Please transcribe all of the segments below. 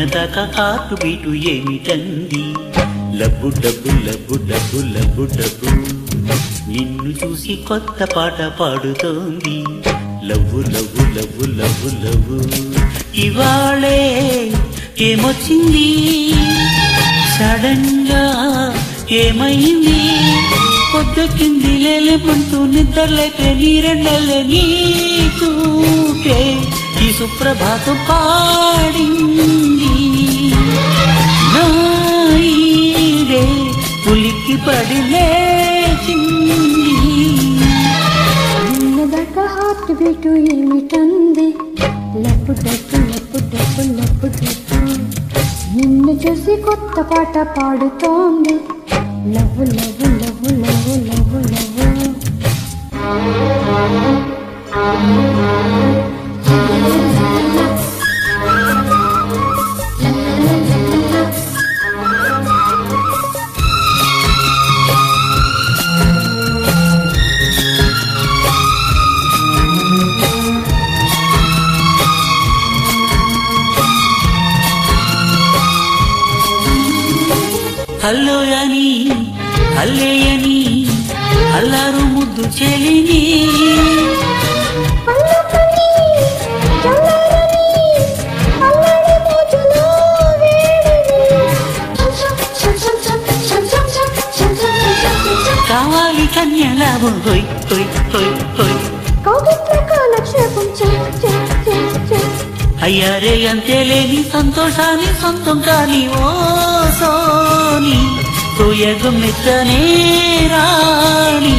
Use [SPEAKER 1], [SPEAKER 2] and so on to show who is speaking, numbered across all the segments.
[SPEAKER 1] నిన్నదాకా heart beat ఏమిటంది లబ్బు డబ్బు లబ్బు డబ్బు లబ్బు డబ్బు నిన్ను చూసి కొత్త పాట పాడుతోంది love love love love love ఇవాళే ఏమొచ్చింది సడన్ గా ఏమైంది పొద్దుకింది లేలేమంటూ నిద్రలేపే నీరెండలే నీ చూపే ఈ సుప్రభాతం పాడింది నాయిడే పులికి పడి లేచింది
[SPEAKER 2] నిన్నదాకా హార్ట్ బీటు ఏమిటంది లప్పు డప్పు లప్పు డప్పు లప్పు డప్పు నిన్ను చూసి కొత్త పాట పాడుతోంది love love love love love love
[SPEAKER 1] hello అని హల్లేయని అల్లారు ముద్దు చెలిని కావాలి కన్యలాభ హోయ్ హోయ్ హోయ్ హోయ్ అయ్యారే అంతేలేని సంతోషాన్ని సొంతం కాని ఓ సోని తోయగు మెత్తనే రాణి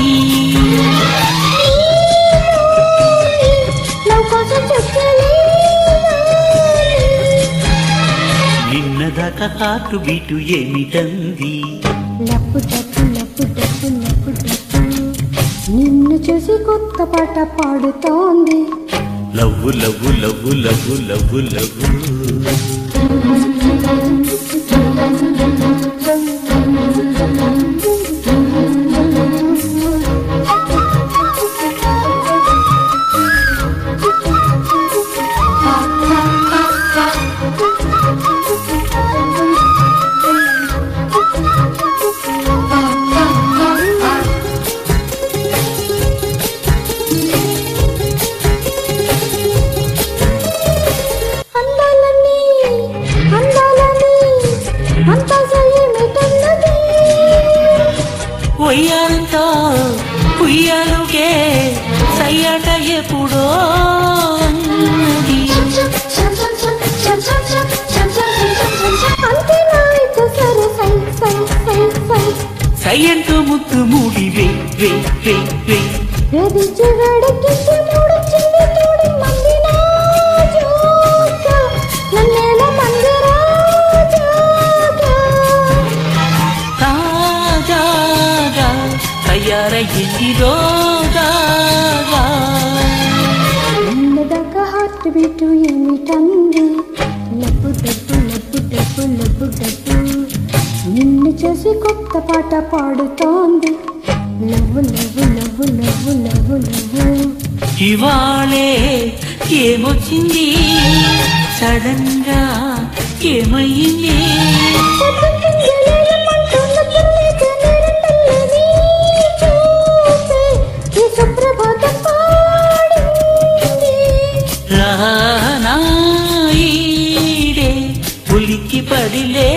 [SPEAKER 1] నిన్నదాకా హార్ట్ బీటు ఏమిటంది
[SPEAKER 2] లప్పు డప్పు లప్పు డప్పు లప్పు డప్పు నిన్ను చూసి కొత్త పాట పాడుతోంది
[SPEAKER 1] love love love love love love ఒయ్యాలంతా ఉయ్యాలుగే సయ్యాట ఎప్పుడో సయ్యంటూ ముత్తు మూడి వే వే వే వే
[SPEAKER 2] నిన్నదాకా హార్ట్ బీటు ఏమిటంది లప్పు డప్పు లప్పు డప్పు లప్పు డప్పు నిన్ను చూసి కొత్త పాట పాడుతోంది love love love love love love
[SPEAKER 1] ఇవాళే ఏమొచ్చింది సడన్ గా ఏమయ్యింది పులికి పడిలే